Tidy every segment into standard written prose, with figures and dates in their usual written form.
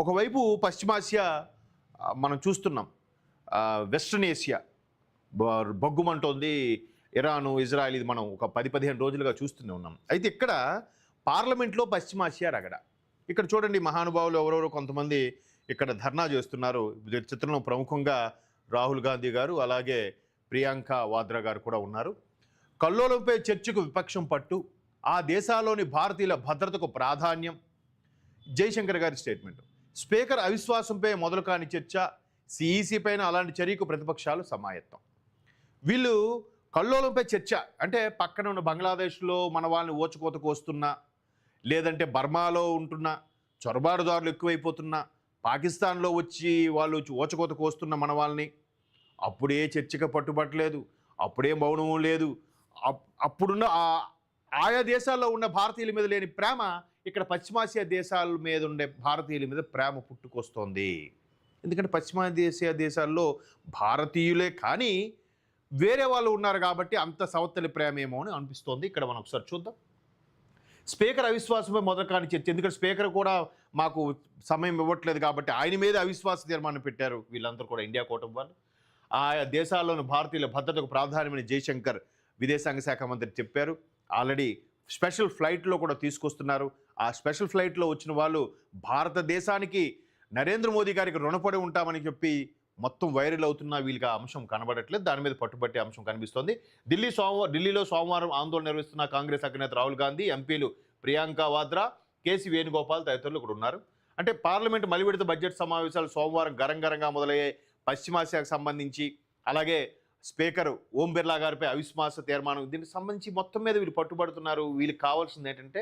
ఒకవైపు పశ్చిమాసియా మనం చూస్తున్నాం. వెస్టర్న్ ఏషియా బగ్గుమంటోంది. ఇరాను, ఇజ్రాయెల్ ఇది మనం ఒక 10-15 రోజులుగా చూస్తూనే ఉన్నాం. అయితే ఇక్కడ పార్లమెంట్లో పశ్చిమాసియా రగడ. ఇక్కడ చూడండి మహానుభావులు ఎవరెవరో కొంతమంది ఇక్కడ ధర్నా చేస్తున్నారు. చిత్రంలో ప్రముఖంగా రాహుల్ గాంధీ గారు, అలాగే ప్రియాంక వాద్రా గారు కూడా ఉన్నారు. కల్లోలంపై చర్చకు విపక్షం పట్టు, ఆ దేశాల్లోని భారతీయుల భద్రతకు ప్రాధాన్యం. జైశంకర్ గారి స్టేట్మెంట్. స్పీకర్ అవిశ్వాసంపై మొదలు కాని చర్చ, సిఈసి పైన అలాంటి చర్యకు ప్రతిపక్షాలు సమాయత్తం. వీళ్ళు కల్లోలంపై చర్చ అంటే పక్కన ఉన్న బంగ్లాదేశ్లో మన వాళ్ళని ఓచుకోతకు వస్తున్నా, లేదంటే బర్మాలో ఉంటున్న చొరబాటుదారులు ఎక్కువైపోతున్నా, పాకిస్తాన్లో వచ్చి వాళ్ళు ఓచకోతకు వస్తున్న మన వాళ్ళని అప్పుడే చర్చగా పట్టుబట్టలేదు, అప్పుడే మౌనము లేదు. అప్పుడున్న ఆయా దేశాల్లో ఉన్న భారతీయుల మీద లేని ప్రేమ ఇక్కడ పశ్చిమాసియా దేశాల మీద ఉండే భారతీయుల మీద ప్రేమ పుట్టుకొస్తోంది. ఎందుకంటే పశ్చిమాసియా దేశాల్లో భారతీయులే కానీ వేరే వాళ్ళు ఉన్నారు కాబట్టి అంత సవత్తలి ప్రేమ ఏమో అని అనిపిస్తోంది. ఇక్కడ మనం ఒకసారి చూద్దాం. స్పీకర్ అవిశ్వాసంపై మొదలు కాని చర్చ. ఎందుకంటే స్పీకర్ కూడా మాకు సమయం ఇవ్వట్లేదు కాబట్టి ఆయన మీద అవిశ్వాస తీర్మానం పెట్టారు వీళ్ళందరూ కూడా, ఇండియా కూటమి వాళ్ళు. ఆయా దేశాల్లోని భారతీయుల భద్రతకు ప్రాధాన్యమైన జైశంకర్ విదేశాంగ శాఖ మంత్రి చెప్పారు. ఆల్రెడీ స్పెషల్ ఫ్లైట్లో కూడా తీసుకొస్తున్నారు. ఆ స్పెషల్ ఫ్లైట్లో వచ్చిన వాళ్ళు భారతదేశానికి నరేంద్ర మోదీ గారికి రుణపడి ఉంటామని చెప్పి మొత్తం వైరల్ అవుతున్నా వీళ్ళకి ఆ అంశం కనబడట్లేదు. దాని మీద పట్టుబట్టే అంశం కనిపిస్తోంది. ఢిల్లీలో సోమవారం ఆందోళన నిర్వహిస్తున్న కాంగ్రెస్ అగ్రనేత రాహుల్ గాంధీ, ఎంపీలు ప్రియాంక వాద్రా, కేసీ వేణుగోపాల్ తదితరులు ఇక్కడ ఉన్నారు. అంటే పార్లమెంట్ మలివిడత బడ్జెట్ సమావేశాలు సోమవారం గరంగరంగా మొదలయ్యాయి. పశ్చిమాసియాకు సంబంధించి, అలాగే స్పీకర్ ఓం బిర్లా గారిపై అవిశ్వాస తీర్మానం, దీనికి సంబంధించి మొత్తం మీద వీళ్ళు పట్టుబడుతున్నారు. వీళ్ళకి కావాల్సింది ఏంటంటే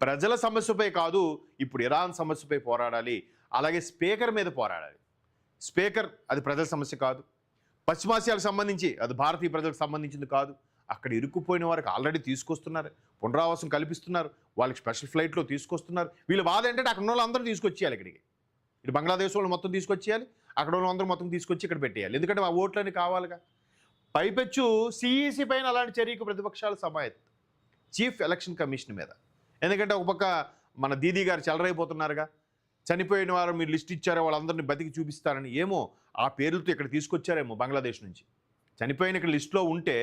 ప్రజల సమస్యపై కాదు, ఇప్పుడు ఇరాన్ సమస్యపై పోరాడాలి, అలాగే స్పీకర్ మీద పోరాడాలి. స్పీకర్ అది ప్రజల సమస్య కాదు, పశ్చిమాసియాకు సంబంధించి అది భారతీయ ప్రజలకు సంబంధించింది కాదు. అక్కడ ఇరుక్కుపోయిన వారికి ఆల్రెడీ తీసుకొస్తున్నారు, పునరావాసం కల్పిస్తున్నారు, వాళ్ళకి స్పెషల్ ఫ్లైట్లో తీసుకొస్తున్నారు. వీళ్ళ బాధ ఏంటంటే అక్కడ ఉన్న వాళ్ళందరూ తీసుకొచ్చేయాలి ఇక్కడికి. ఇటు బంగ్లాదేశ్ వాళ్ళు మొత్తం తీసుకొచ్చేయాలి, అక్కడ ఉన్న అందరూ మొత్తం తీసుకొచ్చి ఇక్కడ పెట్టేయాలి. ఎందుకంటే ఆ ఓట్లని కావాలిగా. పైపెచ్చు సిఈసి పైన అలాంటి చర్యకు ప్రతిపక్షాలు సమాయత్ చీఫ్ ఎలక్షన్ కమిషన్ మీద. ఎందుకంటే ఒక పక్క మన దీదీ గారు చెలరైపోతున్నారుగా, చనిపోయిన వారు మీరు లిస్ట్ ఇచ్చారో వాళ్ళందరినీ బతికి చూపిస్తారని. ఏమో ఆ పేర్లతో ఇక్కడ తీసుకొచ్చారేమో బంగ్లాదేశ్ నుంచి. చనిపోయిన ఇక్కడ లిస్టులో ఉంటే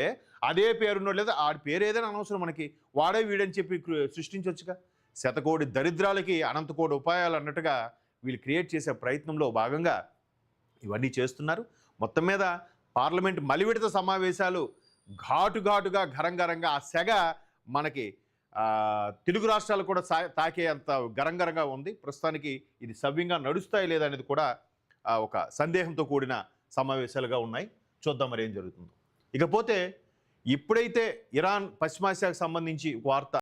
అదే పేరున్నో లేదా ఆ పేరు ఏదైనా అనవసరం మనకి, వాడే వీడని చెప్పి సృష్టించవచ్చుగా. శతకోటి దరిద్రాలకి అనంతకోటి ఉపాయాలు అన్నట్టుగా వీళ్ళు క్రియేట్ చేసే ప్రయత్నంలో భాగంగా ఇవన్నీ చేస్తున్నారు. మొత్తం మీద పార్లమెంట్ మలివిడత సమావేశాలు ఘాటుగా గరంగరంగా ఆ సెగ మనకి తెలుగు రాష్ట్రాలు కూడా తాకే అంత గరంగరంగా ఉంది. ప్రస్తుతానికి ఇది సవ్యంగా నడుస్తాయి లేదా అనేది కూడా ఒక సందేహంతో కూడిన సమావేశాలుగా ఉన్నాయి. చూద్దాం మరి ఏం జరుగుతుందో. ఇకపోతే ఇప్పుడైతే ఇరాన్ పశ్చిమాసియాకు సంబంధించి వార్త